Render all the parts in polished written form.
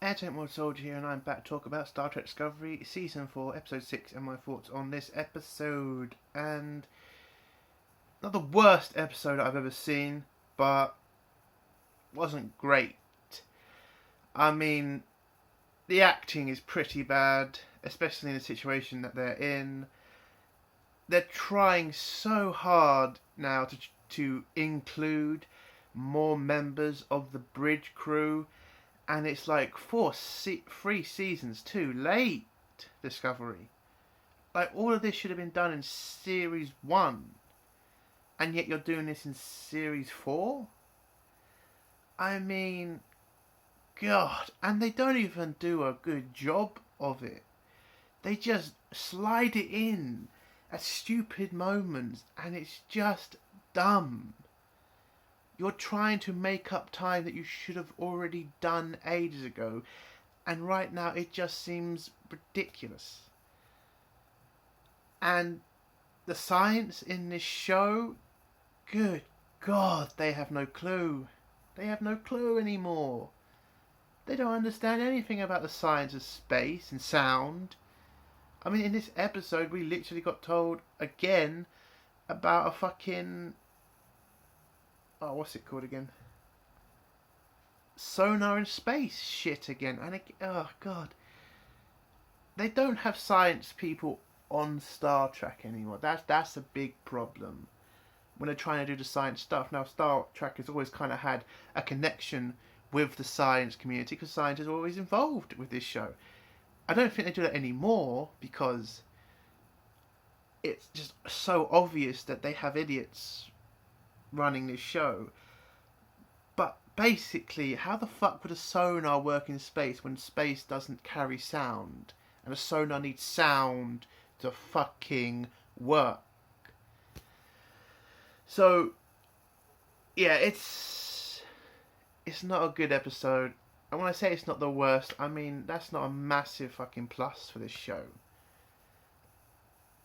Agent World Soldier here, and I'm back to talk about Star Trek Discovery Season 4, Episode 6, and my thoughts on this episode. And not the worst episode I've ever seen, but wasn't great. I mean, the acting is pretty bad, especially in the situation that they're in. They're trying so hard now to include more members of the bridge crew, and it's like 3 seasons too late, Discovery. Like, all of this should have been done in Series 1, and yet you're doing this in Series 4? I mean, God, and they don't even do a good job of it. They just slide it in at stupid moments, and it's just dumb. You're trying to make up time that you should have already done ages ago, and right now it just seems ridiculous. And the science in this show, good God, they have no clue. They have no clue anymore. They don't understand anything about the science of space and sound. I mean, in this episode, we literally got told again about a fucking... Oh, what's it called again? Sonar in space shit again. And oh, God. They don't have science people on Star Trek anymore. That's a big problem when they're trying to do the science stuff. Now, Star Trek has always kind of had a connection with the science community because science is always involved with this show. I don't think they do that anymore because it's just so obvious that they have idiots running this show. But basically, how the fuck would a sonar work in space when space doesn't carry sound? And a sonar needs sound to fucking work. So, yeah, it's not a good episode. And when I say it's not the worst, I mean, that's not a massive fucking plus for this show.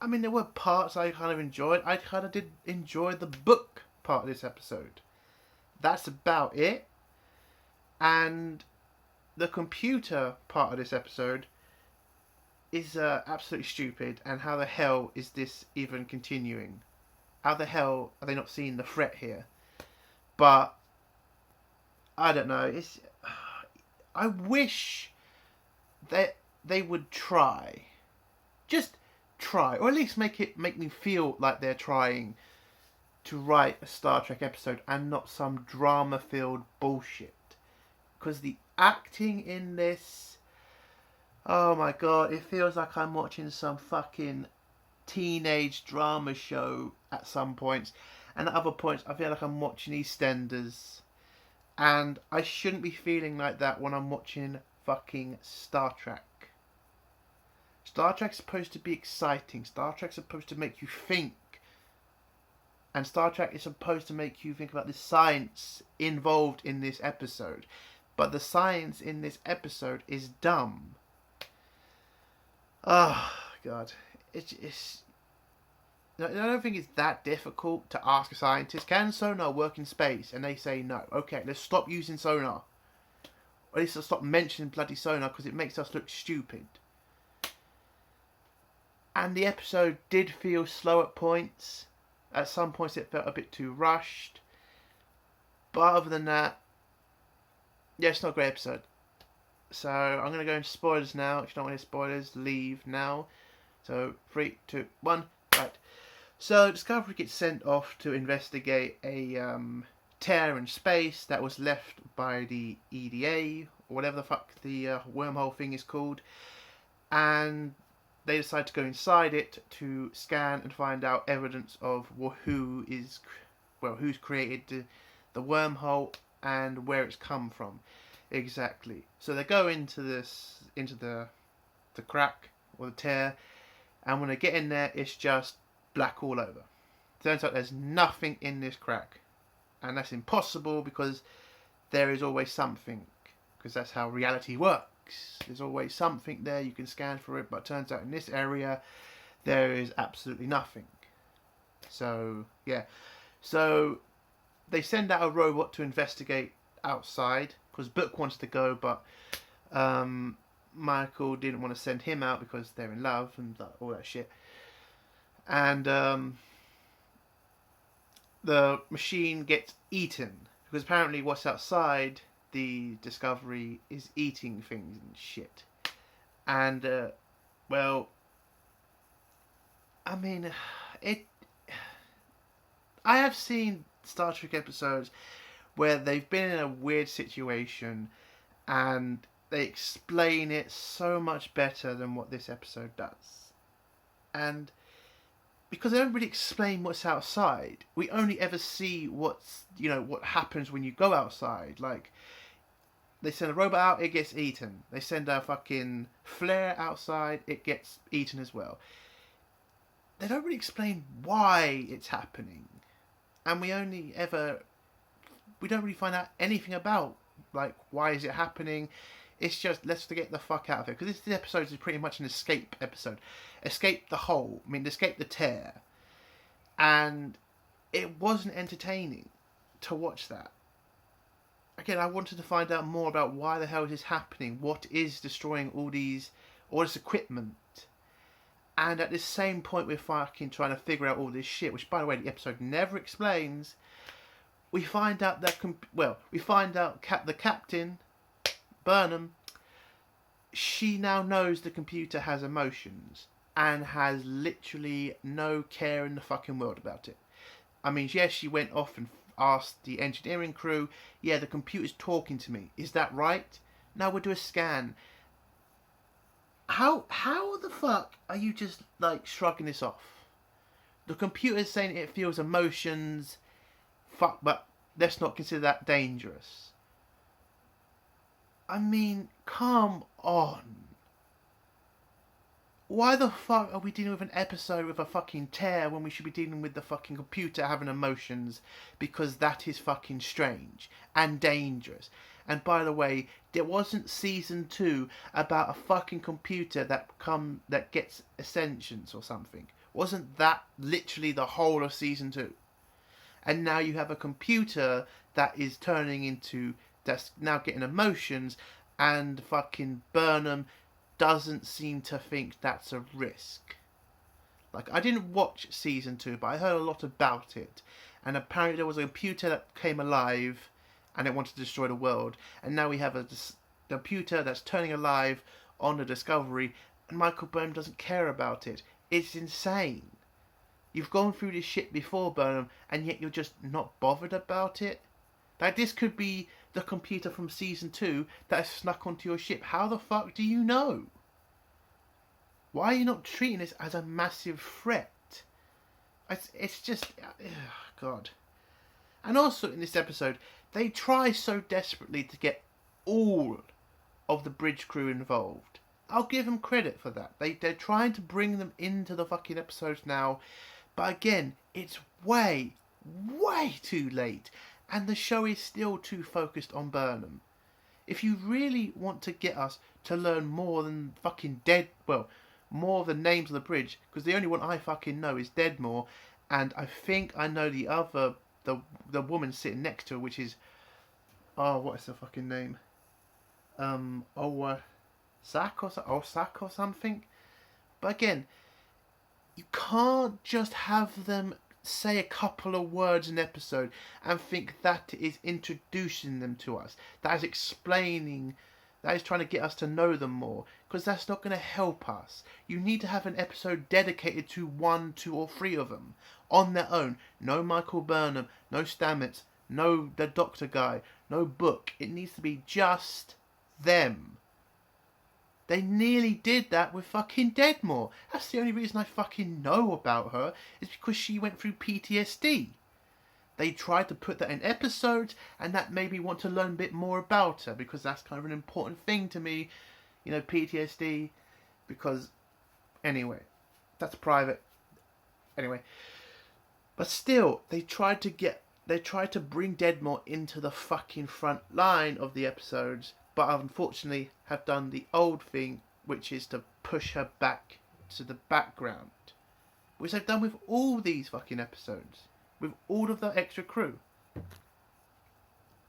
I mean, there were parts I kind of enjoyed. I kind of did enjoy the book part of this episode. That's about it. And the computer part of this episode is absolutely stupid. And how the hell is this even continuing? How the hell are they not seeing the threat here? But I don't know. I wish that they would try. Just try, or at least make me feel like they're trying to write a Star Trek episode and not some drama-filled bullshit. Because the acting in this, oh my God, it feels like I'm watching some fucking teenage drama show at some points, and at other points I feel like I'm watching EastEnders, and I shouldn't be feeling like that when I'm watching fucking Star Trek. Star Trek's supposed to be exciting. Star Trek's supposed to make you think. And Star Trek is supposed to make you think about the science involved in this episode. But the science in this episode is dumb. Oh, God. I don't think it's that difficult to ask a scientist, can sonar work in space? And they say no. Okay, let's stop using sonar. Or at least let's stop mentioning bloody sonar because it makes us look stupid. And the episode did feel slow at points. At some points it felt a bit too rushed. But other than that, yeah, it's not a great episode. So I'm going to go into spoilers now. If you don't want to hear spoilers, leave now. So 3, 2, 1, right. So Discovery gets sent off to investigate a tear in space that was left by the EDA, or whatever the fuck the wormhole thing is called. And they decide to go inside it to scan and find out evidence of who's created the wormhole and where it's come from exactly. So they go into the crack or the tear, and when they get in there, it's just black all over. Turns out there's nothing in this crack, and that's impossible because there is always something, because that's how reality works. There's always something there, you can scan for it, but it turns out in this area there is absolutely nothing. So yeah, so they send out a robot to investigate outside because Book wants to go, but Michael didn't want to send him out because they're in love and all that shit. And the machine gets eaten because apparently what's outside the Discovery is eating things and shit. And well, I mean, it. I have seen Star Trek episodes where they've been in a weird situation and they explain it so much better than what this episode does. And because they don't really explain what's outside, we only ever see what happens when you go outside. Like, they send a robot out, it gets eaten. They send a fucking flare outside, it gets eaten as well. They don't really explain why it's happening. And we don't really find out anything about, like, why is it happening. It's just, let's get the fuck out of here. Because this episode is pretty much an escape episode. Escape the hole. I mean, escape the tear. And it wasn't entertaining to watch that. Again, I wanted to find out more about why the hell is this happening. What is destroying all this equipment? And at the same point, we're fucking trying to figure out all this shit, which, by the way, the episode never explains. We find out that, the captain, Burnham, she now knows the computer has emotions and has literally no care in the fucking world about it. I mean, yes, she went off and asked the engineering crew, yeah, the computer's talking to me. Is that right? No, we'll do a scan. How the fuck are you just, like, shrugging this off? The computer's saying it feels emotions. Fuck, but let's not consider that dangerous. I mean, come on. Why the fuck are we dealing with an episode with a fucking tear when we should be dealing with the fucking computer having emotions? Because that is fucking strange and dangerous. And by the way, there wasn't season 2 about a fucking computer that gets ascensions or something. Wasn't that literally the whole of season 2? And now you have a computer that is that's now getting emotions, and fucking Burnham doesn't seem to think that's a risk. Like, I didn't watch season 2, but I heard a lot about it. And apparently there was a computer that came alive and it wanted to destroy the world. And now we have a computer that's turning alive on the Discovery, and Michael Burnham doesn't care about it. It's insane. You've gone through this shit before, Burnham, and yet you're just not bothered about it? Like, this could be the computer from season 2 that has snuck onto your ship. How the fuck do you know? Why are you not treating this as a massive threat? It's just... God. And also in this episode, they try so desperately to get all of the bridge crew involved. I'll give them credit for that. They're trying to bring them into the fucking episodes now. But again, it's way, way too late. And the show is still too focused on Burnham. If you really want to get us to learn more than fucking more of the names of the bridge, because the only one I fucking know is Deadmore, and I think I know the other, the woman sitting next to her, which is, what is the fucking name? Osak or something. But again, you can't just have them say a couple of words an episode and think that is introducing them to us. That is explaining, that is trying to get us to know them more, because that's not going to help us. You need to have an episode dedicated to 1, 2 or 3 of them on their own. No Michael Burnham, no Stamets, no the Doctor guy, no Book. It needs to be just them. They nearly did that with fucking Deadmore. That's the only reason I fucking know about her, is because she went through PTSD. They tried to put that in episodes, and that made me want to learn a bit more about her, because that's kind of an important thing to me, PTSD, because, anyway, that's private. Anyway, but still, they tried to bring Deadmore into the fucking front line of the episodes, but unfortunately have done the old thing, which is to push her back to the background. Which they've done with all these fucking episodes. With all of the extra crew.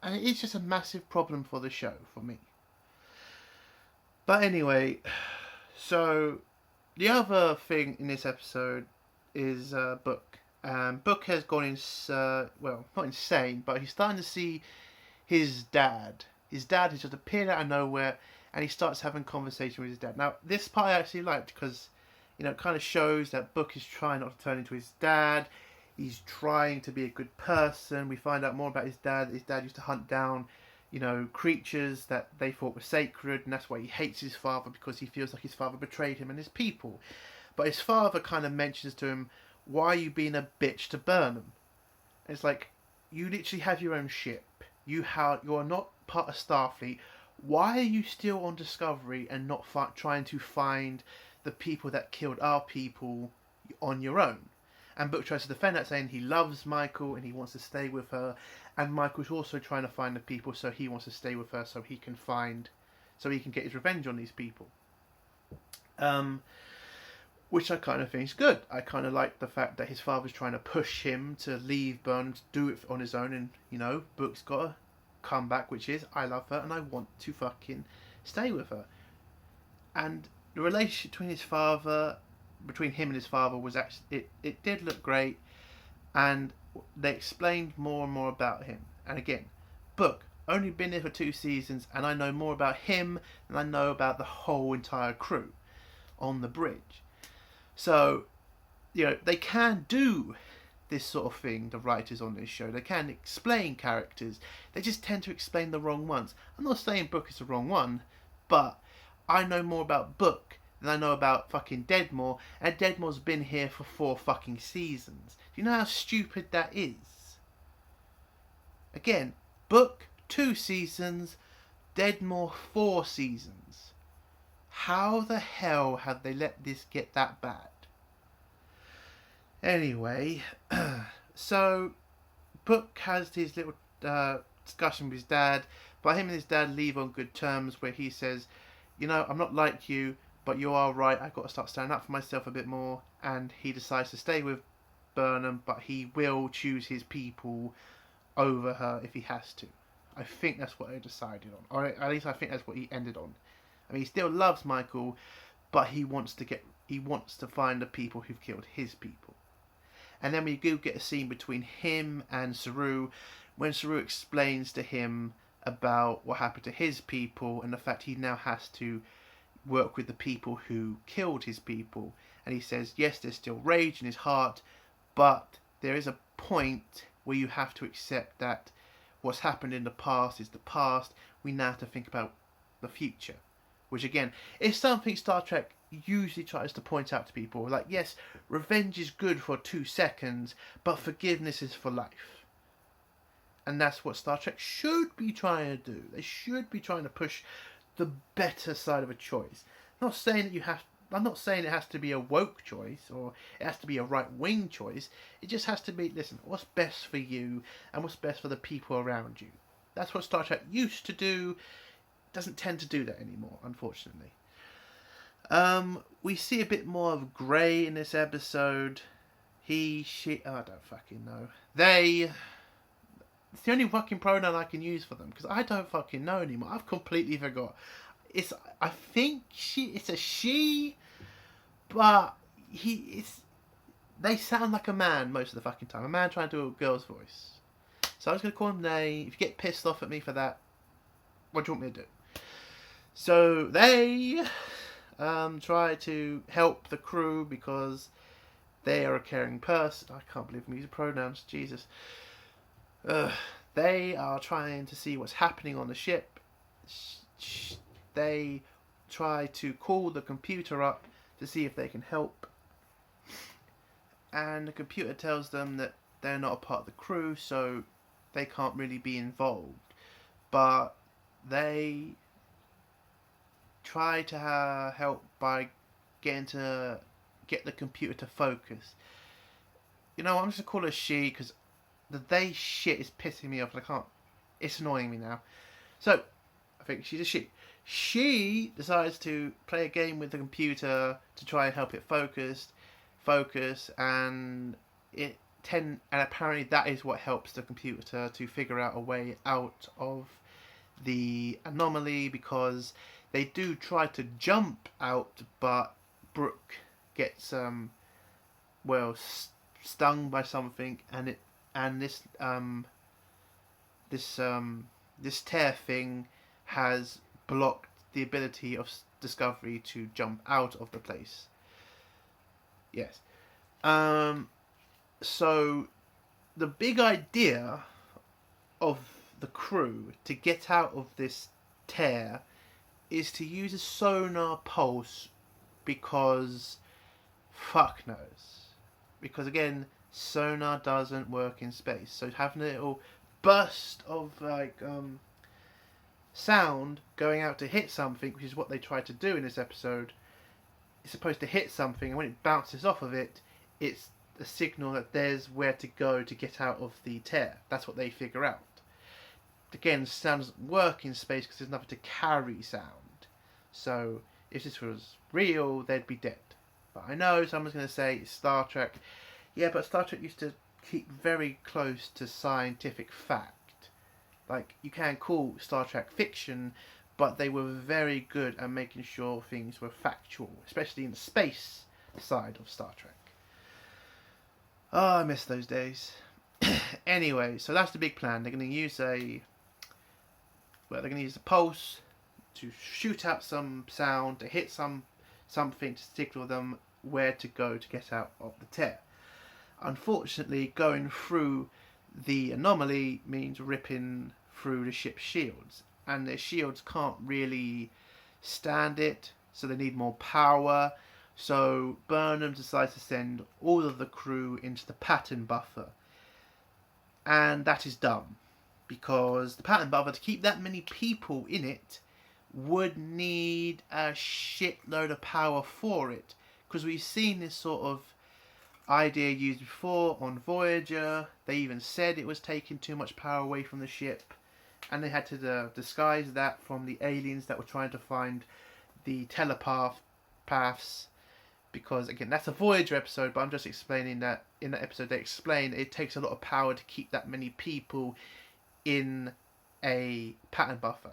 And it is just a massive problem for the show, for me. But anyway, so the other thing in this episode is Book. Book has gone well, not insane, but he's starting to see his dad. His dad has just appeared out of nowhere, and he starts having conversation with his dad. Now, this part I actually liked because, it kind of shows that Book is trying not to turn into his dad. He's trying to be a good person. We find out more about his dad. His dad used to hunt down, creatures that they thought were sacred, and that's why he hates his father, because he feels like his father betrayed him and his people. But his father kind of mentions to him, why are you being a bitch to Burnham? And it's like, you literally have your own ship. You are not part of Starfleet. Why are you still on Discovery and not trying to find the people that killed our people on your own? And Book tries to defend that, saying he loves Michael and he wants to stay with her. And Michael's also trying to find the people, so he wants to stay with her so he can get his revenge on these people. Which I kind of think is good. I kind of like the fact that his father's trying to push him to leave Burnham, to do it on his own, and Book's got a comeback, which is, I love her and I want to fucking stay with her. And the relationship between him and his father was actually, it did look great, and they explained more and more about him. And again, Book only been there for 2 seasons, and I know more about him than I know about the whole entire crew on the bridge. So, they can do this sort of thing, the writers on this show. They can explain characters. They just tend to explain the wrong ones. I'm not saying Book is the wrong one, but I know more about Book than I know about fucking Deadmore, and Deadmore's been here for 4 fucking seasons. Do you know how stupid that is? Again, Book 2 seasons, Deadmore 4 seasons. How the hell have they let this get that bad? Anyway, so Book has his little discussion with his dad, but him and his dad leave on good terms, where he says, I'm not like you, but you are right, I've got to start standing up for myself a bit more. And he decides to stay with Burnham, but he will choose his people over her if he has to. I think that's what they decided on, or at least I think that's what he ended on. I mean, he still loves Michael, but he wants to find the people who've killed his people. And then we do get a scene between him and Saru, when Saru explains to him about what happened to his people and the fact he now has to work with the people who killed his people. And he says, yes, there's still rage in his heart, but there is a point where you have to accept that what's happened in the past is the past. We now have to think about the future. Which again, is something Star Trek usually tries to point out to people. Like, yes, revenge is good for 2 seconds, but forgiveness is for life. And that's what Star Trek should be trying to do. They should be trying to push the better side of a choice. I'm not saying it has to be a woke choice, or it has to be a right-wing choice. It just has to be, listen, what's best for you, and what's best for the people around you. That's what Star Trek used to do. Doesn't tend to do that anymore, unfortunately. We see a bit more of Gray in this episode. He, she, I don't fucking know. They, it's the only fucking pronoun I can use for them, because I don't fucking know anymore. I've completely forgot. I think it's a she, but they sound like a man most of the fucking time. A man trying to do a girl's voice. So I was going to call him they. If you get pissed off at me for that, what do you want me to do? So they try to help the crew because they are a caring person. I can't believe I'm using pronouns. Jesus. They are trying to see what's happening on the ship. They try to call the computer up to see if they can help. And the computer tells them that they're not a part of the crew, so they can't really be involved. But they try to help by get the computer to focus. I'm just going to call her she, because the they shit is pissing me off. It's annoying me now. So, I think she's a she. She decides to play a game with the computer to try and help it focus, and apparently that is what helps the computer to figure out a way out of the anomaly, because They do try to jump out, but Brooke gets stung by something, and this tear thing has blocked the ability of Discovery to jump out of the place. Yes. So the big idea of the crew to get out of this tear is to use a sonar pulse, because fuck knows. Because again, sonar doesn't work in space. So having a little burst of sound going out to hit something, which is what they tried to do in this episode, it's supposed to hit something, and when it bounces off of it, it's a signal that there's where to go to get out of the tear. That's what they figure out. Again, sound doesn't work in space because there's nothing to carry sound. So if this was real, they'd be dead. But I know someone's going to say it's Star Trek. Yeah, but Star Trek used to keep very close to scientific fact. Like, you can call Star Trek fiction, but they were very good at making sure things were factual, especially in the space side of Star Trek. Oh, I miss those days. Anyway, so that's the big plan. They're going to use a pulse to shoot out some sound, to hit something to signal them where to go to get out of the tear. Unfortunately, going through the anomaly means ripping through the ship's shields, and their shields can't really stand it, so they need more power. So Burnham decides to send all of the crew into the pattern buffer, and that is dumb, because the pattern buffer, to keep that many people in it, would need a shitload of power for it, because we've seen this sort of idea used before on Voyager. They even said it was taking too much power away from the ship, and they had to disguise that from the aliens that were trying to find the telepaths, because again, that's a Voyager episode, but I'm just explaining that in that episode they explain it takes a lot of power to keep that many people in a pattern buffer.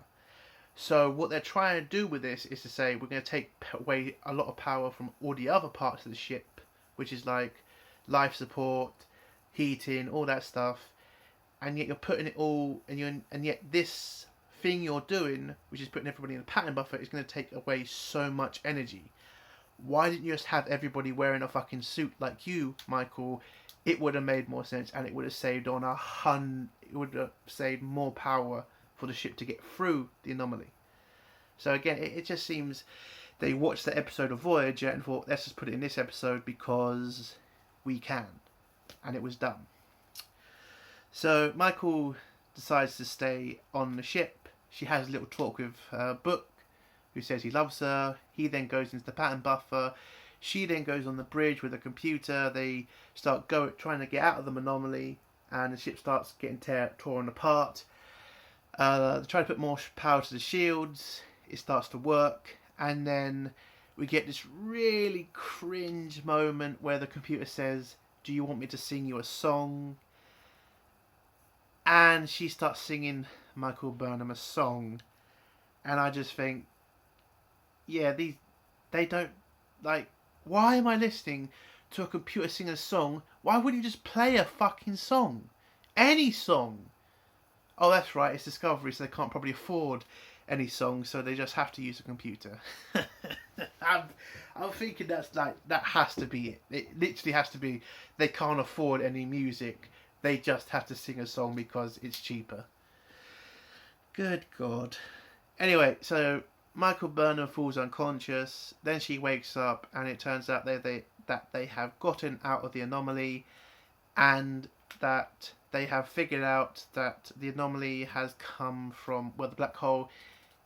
So what they're trying to do with this is to say, we're going to take away a lot of power from all the other parts of the ship, which is like life support, heating, all that stuff, and yet you're putting it all, and yet this thing you're doing, which is putting everybody in a pattern buffer, is going to take away so much energy. Why didn't you just have everybody wearing a fucking suit like you, Michael? It would have made more sense, and it would have saved it would have saved more power for the ship to get through the anomaly. So again, it just seems they watched the episode of Voyager and thought, let's just put it in this episode because we can, and it was dumb. So Michael decides to stay on the ship. She has a little talk with Book, who says he loves her. He then goes into the pattern buffer. She then goes on the bridge with a computer. They start trying to get out of the anomaly, and the ship starts getting torn apart. They try to put more power to the shields. It starts to work, and then we get this really cringe moment where the computer says, "Do you want me to sing you a song?" And she starts singing Michael Burnham a song, and I just think, yeah, they don't, like, why am I listening to a computer sing a song? Why wouldn't you just play a fucking song? Any song. Oh, that's right, it's Discovery, so they can't probably afford any songs, so they just have to use a computer. I'm thinking that has to be it. It literally has to be, they can't afford any music. They just have to sing a song because it's cheaper. Good God. Anyway, so Michael Burnham falls unconscious. Then she wakes up, and it turns out that they have gotten out of the anomaly, and that they have figured out that the anomaly has come from, well, the black hole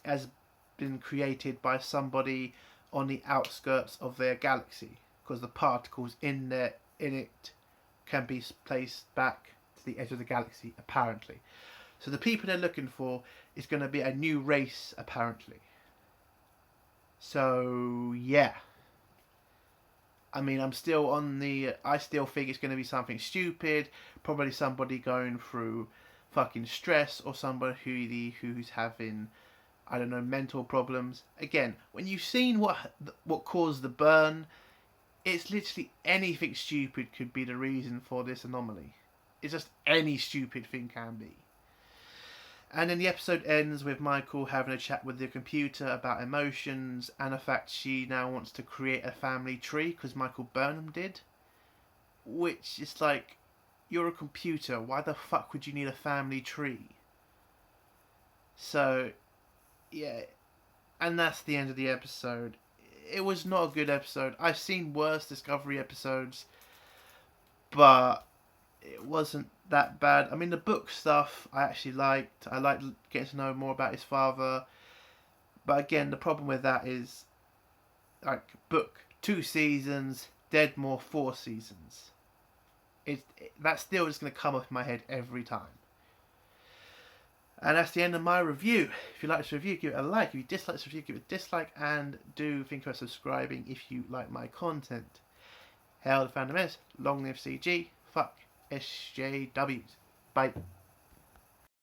has been created by somebody on the outskirts of their galaxy, because the particles in it can be placed back to the edge of the galaxy, apparently. So the people they're looking for is going to be a new race, apparently. So, yeah. I mean, I still think it's going to be something stupid. Probably somebody going through fucking stress, or somebody who's having, I don't know, mental problems. Again, when you've seen what caused the burn, it's literally anything stupid could be the reason for this anomaly. It's just any stupid thing can be. And then the episode ends with Michael having a chat with the computer about emotions and the fact she now wants to create a family tree because Michael Burnham did. Which is like, you're a computer, why the fuck would you need a family tree? So, yeah. And that's the end of the episode. It was not a good episode. I've seen worse Discovery episodes, but it wasn't that bad. I mean, the book stuff I actually liked. I liked getting to know more about his father. But again, the problem with that is, like, book 2 seasons, Deadmore 4 seasons. That's still just going to come off my head every time. And that's the end of my review. If you like this review, give it a like. If you dislike this review, give it a dislike. And do think about subscribing if you like my content. Hail the Fandom S. Long live CG. Fuck SJWs. Bye.